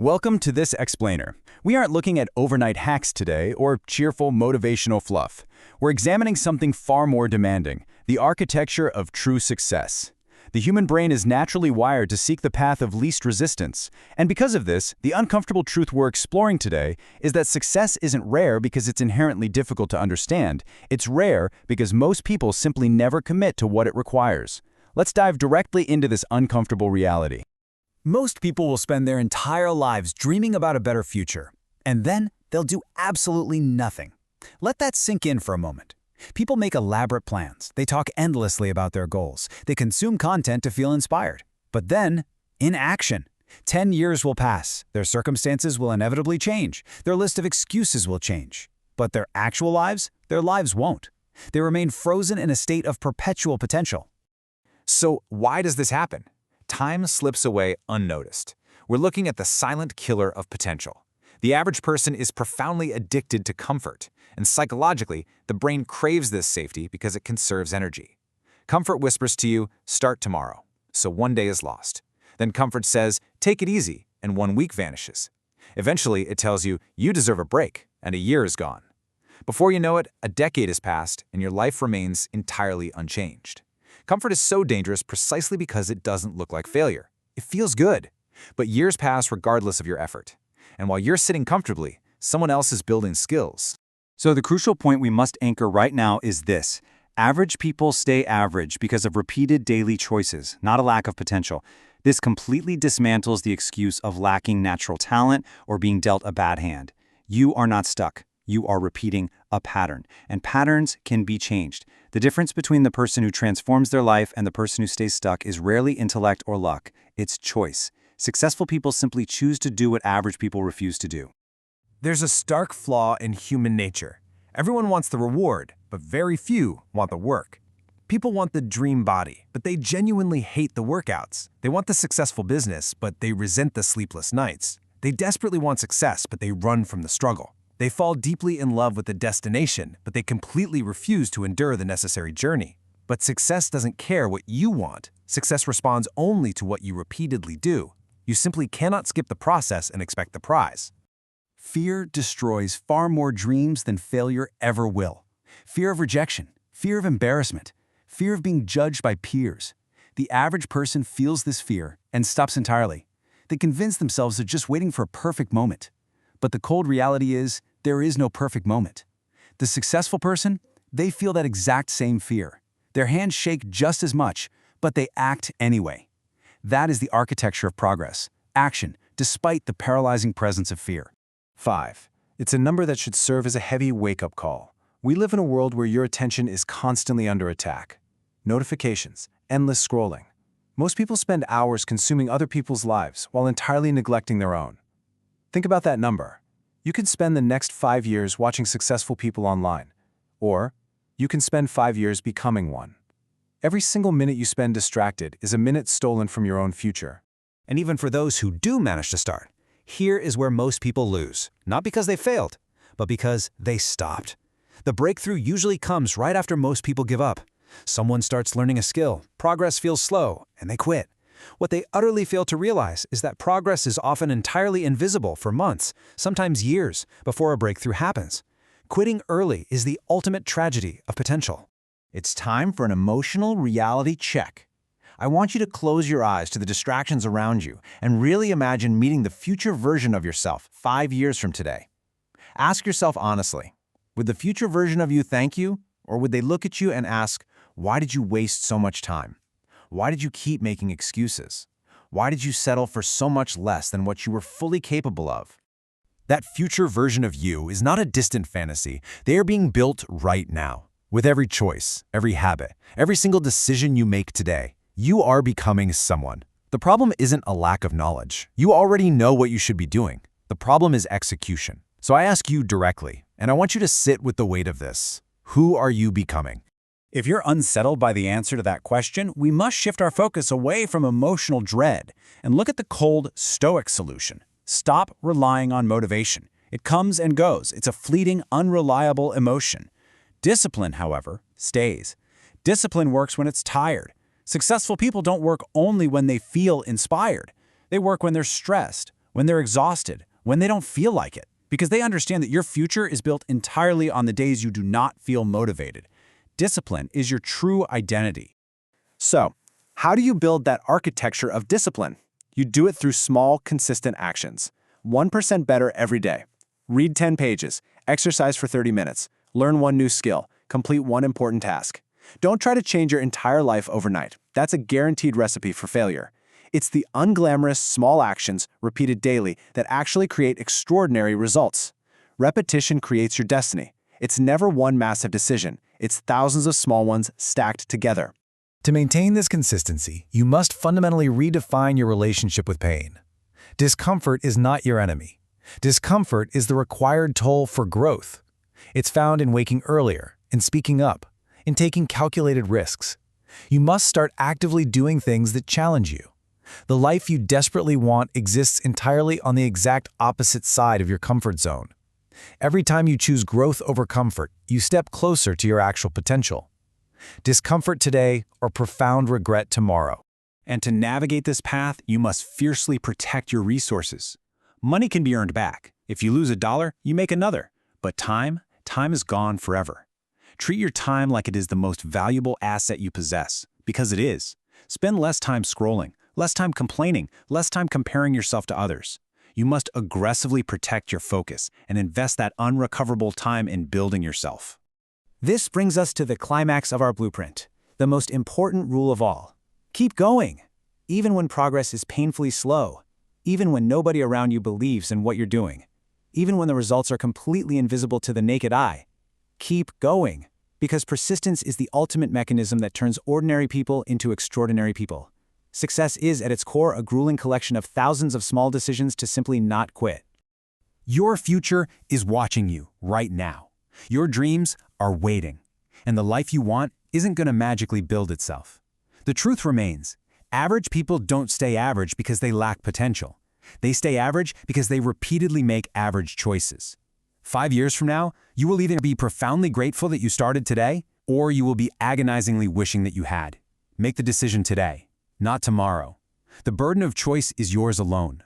Welcome to this explainer. We aren't looking at overnight hacks today or cheerful motivational fluff. We're examining something far more demanding, the architecture of true success. The human brain is naturally wired to seek the path of least resistance, and because of this, the uncomfortable truth we're exploring today is that success isn't rare because it's inherently difficult to understand. It's rare because most people simply never commit to what it requires. Let's dive directly into this uncomfortable reality. Most people will spend their entire lives dreaming about a better future, and then they'll do absolutely nothing. Let that sink in for a moment. People make elaborate plans. They talk endlessly about their goals. They consume content to feel inspired. But then, inaction. 10 years will pass. Their circumstances will inevitably change. Their list of excuses will change. But their actual lives, their lives won't. They remain frozen in a state of perpetual potential. So why does this happen? Time slips away unnoticed. We're looking at the silent killer of potential. The average person is profoundly addicted to comfort, and psychologically, the brain craves this safety because it conserves energy. Comfort whispers to you, start tomorrow, so one day is lost. Then comfort says, take it easy, and 1 week vanishes. Eventually, it tells you, you deserve a break, and a year is gone. Before you know it, a decade has passed, and your life remains entirely unchanged. Comfort is so dangerous precisely because it doesn't look like failure. It feels good. But years pass regardless of your effort. And while you're sitting comfortably, someone else is building skills. So the crucial point we must anchor right now is this. Average people stay average because of repeated daily choices, not a lack of potential. This completely dismantles the excuse of lacking natural talent or being dealt a bad hand. You are not stuck. You are repeating a pattern, and patterns can be changed. The difference between the person who transforms their life and the person who stays stuck is rarely intellect or luck. It's choice. Successful people simply choose to do what average people refuse to do. There's a stark flaw in human nature. Everyone wants the reward, but very few want the work. People want the dream body, but they genuinely hate the workouts. They want the successful business, but they resent the sleepless nights. They desperately want success, but they run from the struggle. They fall deeply in love with the destination, but they completely refuse to endure the necessary journey. But success doesn't care what you want. Success responds only to what you repeatedly do. You simply cannot skip the process and expect the prize. Fear destroys far more dreams than failure ever will. Fear of rejection, fear of embarrassment, fear of being judged by peers. The average person feels this fear and stops entirely. They convince themselves they're just waiting for a perfect moment. But the cold reality is, there is no perfect moment. The successful person, they feel that exact same fear. Their hands shake just as much, but they act anyway. That is the architecture of progress, action, despite the paralyzing presence of fear. 5. It's a number that should serve as a heavy wake-up call. We live in a world where your attention is constantly under attack. Notifications, endless scrolling. Most people spend hours consuming other people's lives while entirely neglecting their own. Think about that number. You can spend the next 5 years watching successful people online, or you can spend 5 years becoming one. Every single minute you spend distracted is a minute stolen from your own future. And even for those who do manage to start, here is where most people lose, not because they failed, but because they stopped. The breakthrough usually comes right after most people give up. Someone starts learning a skill, progress feels slow, and they quit. What they utterly fail to realize is that progress is often entirely invisible for months, sometimes years, before a breakthrough happens. Quitting early is the ultimate tragedy of potential. It's time for an emotional reality check. I want you to close your eyes to the distractions around you and really imagine meeting the future version of yourself 5 years from today. Ask yourself honestly, would the future version of you thank you, or would they look at you and ask, why did you waste so much time? Why did you keep making excuses? Why did you settle for so much less than what you were fully capable of? That future version of you is not a distant fantasy. They are being built right now. With every choice, every habit, every single decision you make today, you are becoming someone. The problem isn't a lack of knowledge. You already know what you should be doing. The problem is execution. So I ask you directly, and I want you to sit with the weight of this. Who are you becoming? If you're unsettled by the answer to that question, we must shift our focus away from emotional dread and look at the cold, stoic solution. Stop relying on motivation. It comes and goes. It's a fleeting, unreliable emotion. Discipline, however, stays. Discipline works when it's tired. Successful people don't work only when they feel inspired. They work when they're stressed, when they're exhausted, when they don't feel like it, because they understand that your future is built entirely on the days you do not feel motivated. Discipline is your true identity. So, how do you build that architecture of discipline? You do it through small, consistent actions. 1% better every day. Read 10 pages, exercise for 30 minutes, learn one new skill, complete one important task. Don't try to change your entire life overnight. That's a guaranteed recipe for failure. It's the unglamorous small actions repeated daily that actually create extraordinary results. Repetition creates your destiny. It's never one massive decision. It's thousands of small ones stacked together. To maintain this consistency, you must fundamentally redefine your relationship with pain. Discomfort is not your enemy. Discomfort is the required toll for growth. It's found in waking earlier, in speaking up, in taking calculated risks. You must start actively doing things that challenge you. The life you desperately want exists entirely on the exact opposite side of your comfort zone. Every time you choose growth over comfort, you step closer to your actual potential. Discomfort today or profound regret tomorrow. And to navigate this path, you must fiercely protect your resources. Money can be earned back. If you lose $1, you make another. But time is gone forever. Treat your time like it is the most valuable asset you possess, because it is. Spend less time scrolling, less time complaining, less time comparing yourself to others. You must aggressively protect your focus and invest that unrecoverable time in building yourself. This brings us to the climax of our blueprint, the most important rule of all. Keep going, even when progress is painfully slow, even when nobody around you believes in what you're doing, even when the results are completely invisible to the naked eye. Keep going, because persistence is the ultimate mechanism that turns ordinary people into extraordinary people. Success is, at its core, a grueling collection of thousands of small decisions to simply not quit. Your future is watching you right now. Your dreams are waiting, and the life you want isn't going to magically build itself. The truth remains, average people don't stay average because they lack potential. They stay average because they repeatedly make average choices. 5 years from now, you will either be profoundly grateful that you started today, or you will be agonizingly wishing that you had. Make the decision today, not tomorrow. The burden of choice is yours alone.